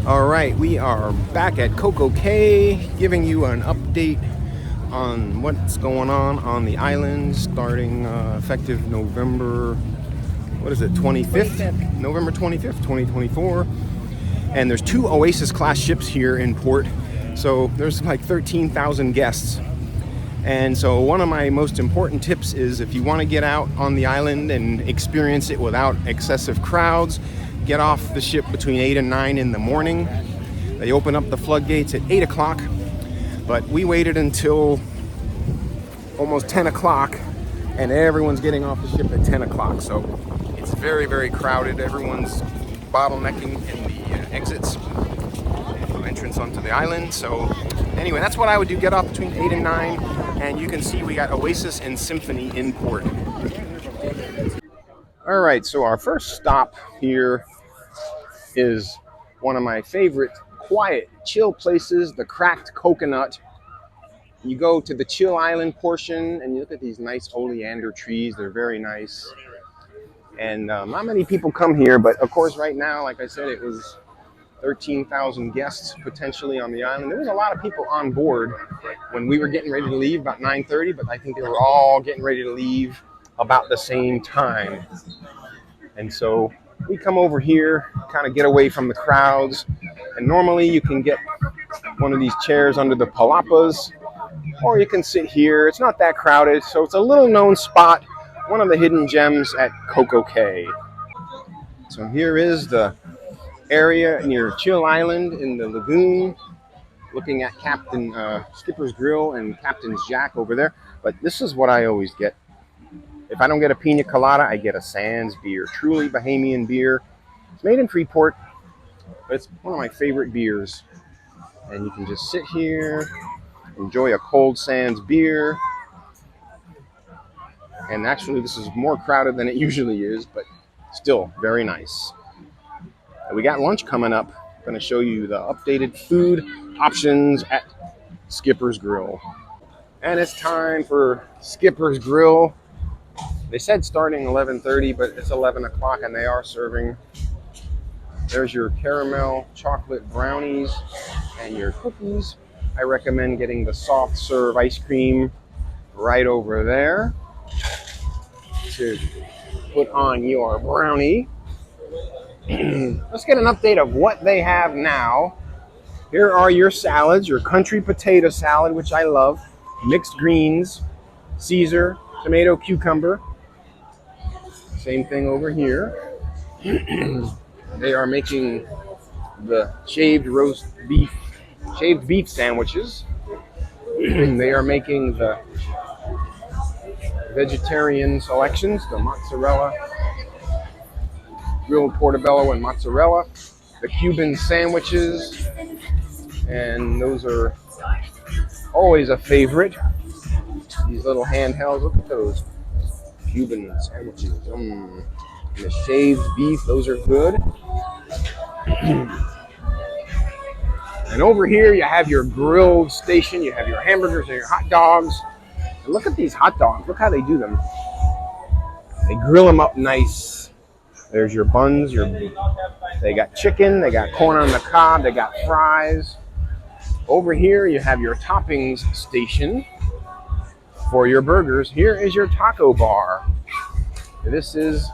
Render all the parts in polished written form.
All right, we are back at Coco Cay, giving you an update on what's going on the island, starting effective November, what is it, 25th? November 25th, 2024. And there's 2 Oasis class ships here in port, so there's like 13,000 guests. And so one of my most important tips is, if you want to get out on the island and experience it without excessive crowds, get off the ship between 8 and 9 in the morning. They open up the floodgates at 8 o'clock, but we waited until almost 10 o'clock, and everyone's getting off the ship at 10 o'clock. So it's very, very crowded. Everyone's bottlenecking in the exits, entrance onto the island. So anyway, that's what I would do. Get off between 8 and 9, and you can see we got Oasis and Symphony in port. All right, so our first stop here is one of my favorite quiet, chill places, the Cracked Coconut. You go to the chill island portion and you look at these nice oleander trees. They're very nice. And not many people come here, but of course right now, like I said, it was 13,000 guests potentially on the island. There was a lot of people on board when we were getting ready to leave, about 9:30, but I think they were all getting ready to leave about the same time. And so we come over here, kind of get away from the crowds. And normally you can get one of these chairs under the palapas, or you can sit here. It's not that crowded, so it's a little known spot, one of the hidden gems at Coco Cay. So here is the area near Chill Island in the lagoon, looking at Captain Skipper's Grill and Captain's Jack over there. But this is what I always get. If I don't get a pina colada, I get a Sands beer, truly Bahamian beer. It's made in Freeport, but it's one of my favorite beers. And you can just sit here, enjoy a cold Sands beer. And actually, this is more crowded than it usually is, but still very nice. We got lunch coming up. I'm going to show you the updated food options at Skipper's Grill. And it's time for Skipper's Grill. They said starting 11:30, but it's 11 o'clock and they are serving. There's your caramel chocolate brownies and your cookies. I recommend getting the soft serve ice cream right over there to put on your brownie. Let's get an update of what they have now. Here are your salads, your country potato salad, which I love, mixed greens, Caesar, tomato, cucumber. Same thing over here. They are making the shaved beef sandwiches. They are making the vegetarian selections, the mozzarella, grilled portobello and mozzarella, the Cuban sandwiches, and those are always a favorite. These little handhelds, look at those Cuban sandwiches. And the shaved beef, those are good. And over here you have your grilled station. You have your hamburgers and your hot dogs. And look at these hot dogs. Look how they do them. They grill them up nice. There's your buns. They got chicken. They got corn on the cob. They got fries. Over here you have your toppings station for your burgers. Here is your taco bar. This is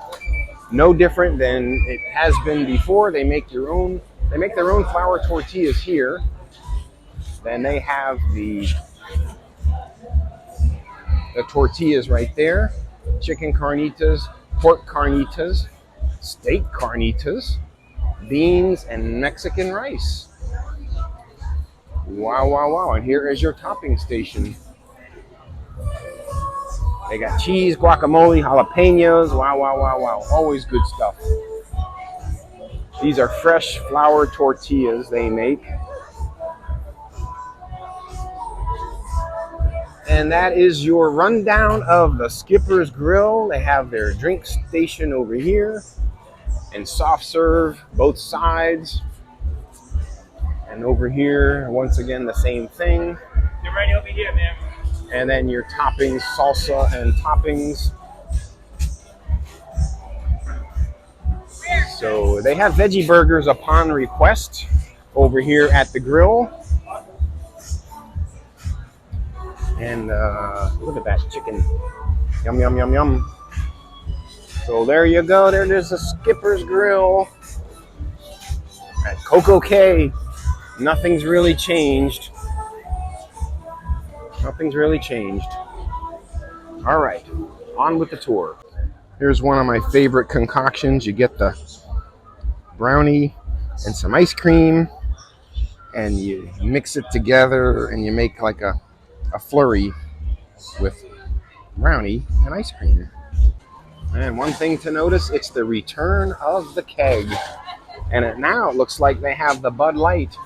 no different than it has been before. They make their own flour tortillas here. Then they have the tortillas right there. Chicken carnitas, pork carnitas, steak carnitas, beans, and Mexican rice. Wow, wow, wow. And here is your topping station. They got cheese, guacamole, jalapenos. Wow, wow, wow, wow. Always good stuff. These are fresh flour tortillas they make. And that is your rundown of the Skipper's Grill. They have their drink station over here and soft serve both sides. And over here, once again, the same thing. You're right over here, man. And then your toppings, salsa and toppings. So they have veggie burgers upon request. over here at the grill. And look at that chicken. Yum, yum, yum, yum. So there you go. There's the Skipper's Grill at Coco Cay. Nothing's really changed. Nothing's really changed. All right, on with the tour. Here's one of my favorite concoctions. You get the brownie and some ice cream, and you mix it together, and you make like a flurry with brownie and ice cream. And one thing to notice, it's the return of the keg. And now it looks like they have the Bud Light.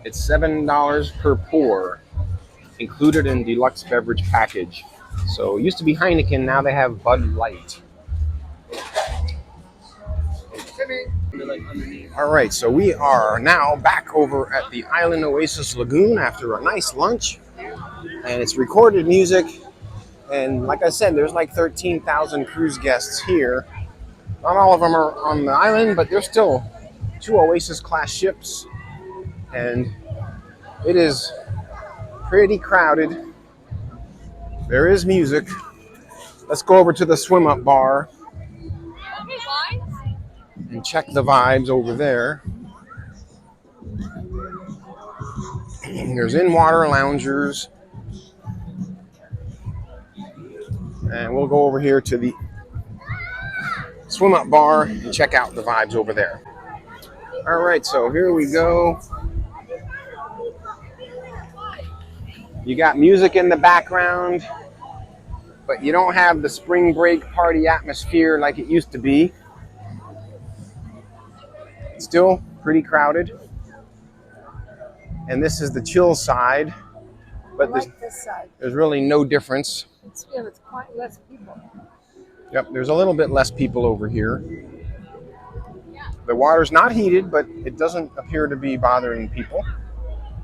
It's $7 per pour, included in deluxe beverage package. So it used to be Heineken, now they have Bud Light. All right, so we are now back over at the Island Oasis Lagoon after a nice lunch. And it's recorded music. And like I said, there's like 13,000 cruise guests here. Not all of them are on the island, but there's still 2 Oasis class ships. And it is pretty crowded. There is music. Let's go over to the swim up bar and check the vibes over there. There's in-water loungers. And we'll go over here to the swim up bar and check out the vibes over there. All right, so here we go. You got music in the background, but you don't have the spring break party atmosphere like it used to be. It's still pretty crowded. And this is the chill side, but this side. there's really no difference. It's quite less people. Yep, there's a little bit less people over here. The water's not heated, but it doesn't appear to be bothering people.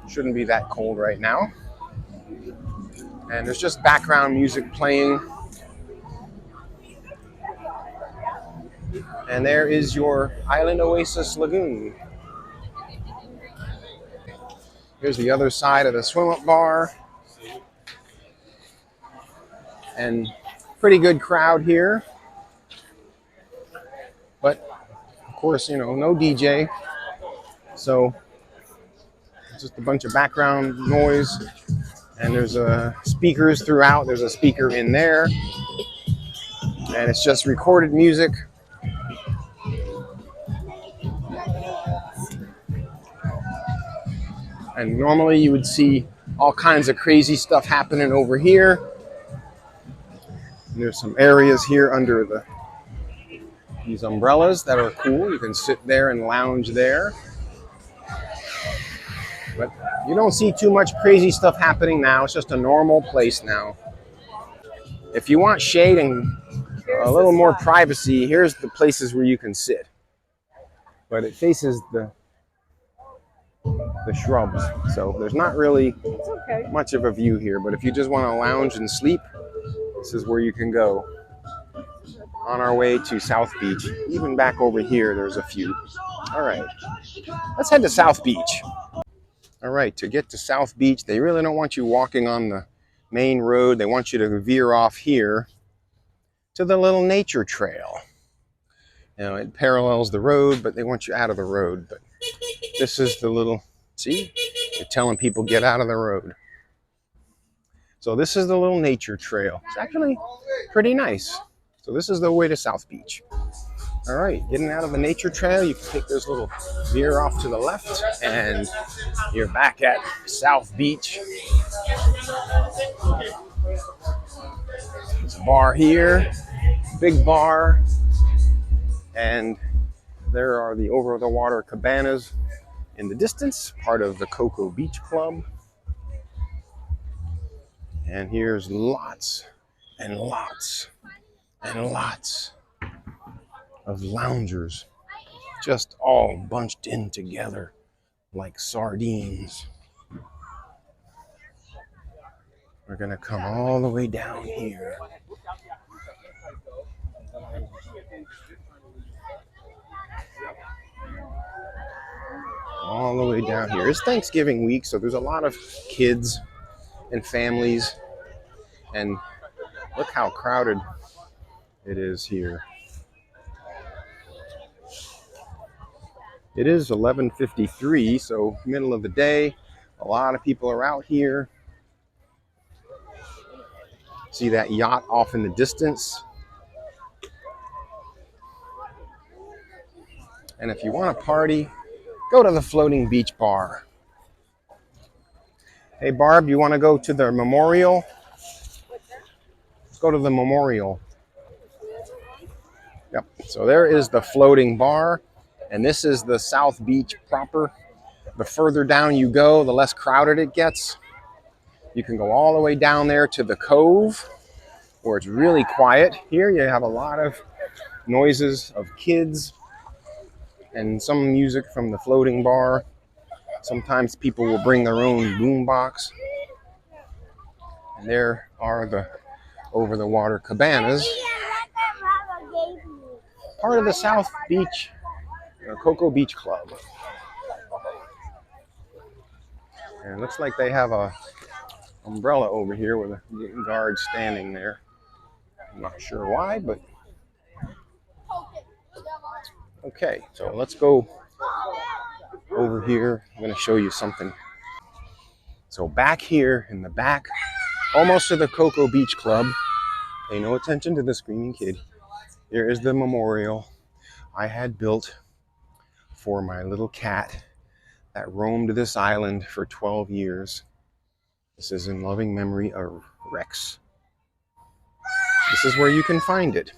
Shouldn't be that cold right now. And there's just background music playing. And there is your Island Oasis Lagoon. Here's the other side of the swim-up bar. And pretty good crowd here. But, of course, no DJ. So, it's just a bunch of background noise. And there's speakers throughout. There's a speaker in there. And it's just recorded music. And normally you would see all kinds of crazy stuff happening over here. And there's some areas here under these umbrellas that are cool. You can sit there and lounge there. But you don't see too much crazy stuff happening now. It's just a normal place now. If you want shade and a little more privacy, here's the places where you can sit. But it faces the shrubs, so there's not really much of a view here. But if you just want to lounge and sleep, this is where you can go. On our way to South Beach. Even back over here, there's a few. All right, let's head to South Beach. All right, to get to South Beach, they really don't want you walking on the main road. They want you to veer off here to the little nature trail. It parallels the road, but they want you out of the road. But this is the little, see, they're telling people get out of the road. So this is the little nature trail. It's actually pretty nice. So this is the way to South Beach. All right, getting out of the nature trail, you can take this little veer off to the left, and you're back at South Beach. There's a bar here, big bar, and there are the over-the-water cabanas in the distance, part of the Coco Beach Club. And here's lots and lots and lots of loungers, just all bunched in together like sardines. We're gonna come all the way down here. all the way down here. It's Thanksgiving week, so there's a lot of kids and families. And look how crowded it is here. It is 11:53, so middle of the day. A lot of people are out here. See that yacht off in the distance. And if you want to party, go to the floating beach bar. Hey Barb, you want to go to the memorial? Let's go to the memorial. Yep, so there is the floating bar, and this is the South Beach proper. The further down you go, the less crowded it gets. You can go all the way down there to the cove, where it's really quiet. Here you have a lot of noises of kids and some music from the floating bar. Sometimes people will bring their own boombox. And there are the over-the-water cabanas. Part of the South Beach Cocoa Beach Club. And it looks like they have a umbrella over here with a guard standing there. I'm not sure why, but okay, so let's go over here. I'm going to show you something. So back here in the back, almost to the Cocoa Beach Club, pay no attention to the screaming kid. Here is the memorial I had built for my little cat that roamed this island for 12 years. This is in loving memory of Rex. This is where you can find it.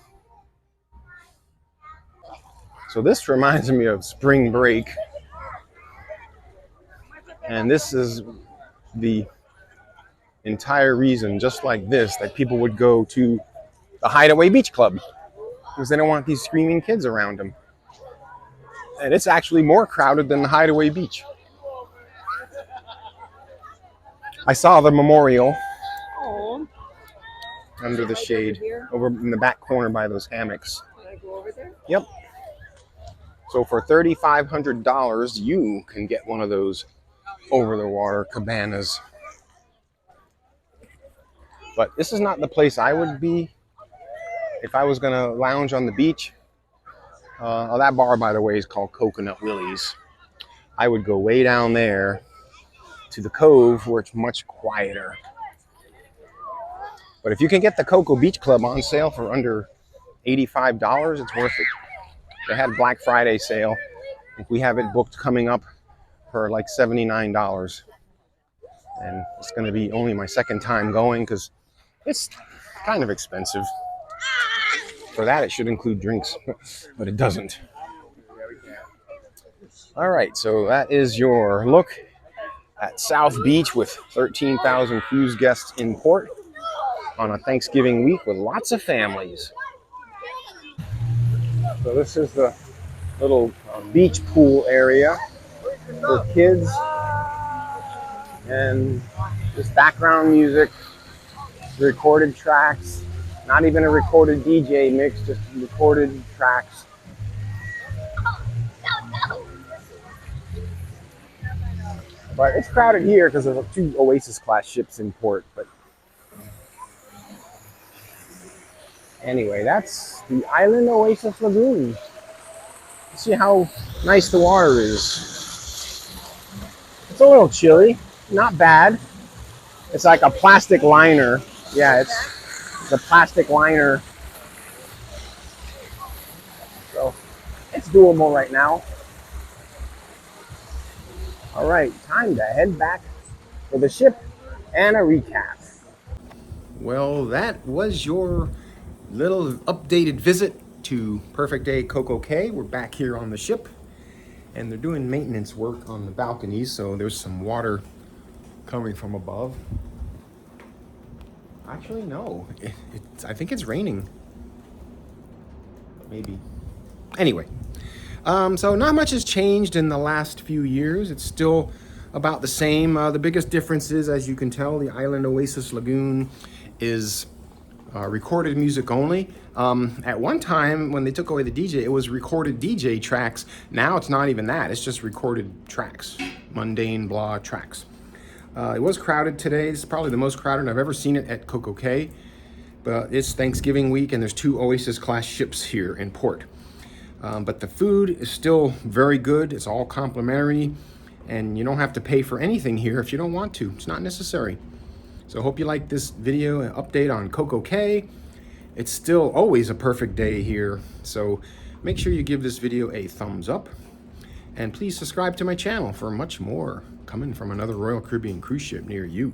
So this reminds me of spring break. And this is the entire reason, just like this, that people would go to the Hideaway Beach Club, because they don't want these screaming kids around them. And it's actually more crowded than the Hideaway Beach. I saw the memorial under the shade, over in the back corner by those hammocks. Can I go over there? Yep. So for $3,500, you can get one of those over-the-water cabanas. But this is not the place I would be if I was going to lounge on the beach. That bar, by the way, is called Coconut Willie's. I would go way down there to the cove where it's much quieter. But if you can get the Cocoa Beach Club on sale for under $85, it's worth it. They had Black Friday sale. I think we have it booked coming up for like $79. And it's going to be only my second time going because it's kind of expensive. For that, it should include drinks, but it doesn't. All right, so that is your look at South Beach with 13,000 cruise guests in port on a Thanksgiving week with lots of families. So this is the little beach pool area for kids, and just background music, recorded tracks, not even a recorded DJ mix, just recorded tracks. But it's crowded here because of 2 Oasis class ships in port. But anyway, that's the island Oasis Lagoon. See how nice the water is. It's a little chilly, not bad. It's like a plastic liner. Yeah, it's a plastic liner. So it's doable right now. All right, time to head back for the ship and a recap. Well, that was your little updated visit to Perfect Day Coco Cay. We're back here on the ship, and they're doing maintenance work on the balconies, so there's some water coming from above. Actually, no. I think it's raining. Maybe. Anyway. So not much has changed in the last few years. It's still about the same. The biggest difference is, as you can tell, the Island Oasis Lagoon is recorded music only. At one time, when they took away the DJ, it was recorded DJ tracks. Now it's not even that. It's just recorded tracks, mundane blah tracks. It was crowded today. It's probably the most crowded I've ever seen it at Coco Cay. But it's Thanksgiving week, and there's 2 Oasis class ships here in port. But the food is still very good. It's all complimentary, and you don't have to pay for anything here if you don't want to. It's not necessary. So I hope you like this video and update on Coco Cay. It's still always a perfect day here. So make sure you give this video a thumbs up, and please subscribe to my channel for much more coming from another Royal Caribbean cruise ship near you.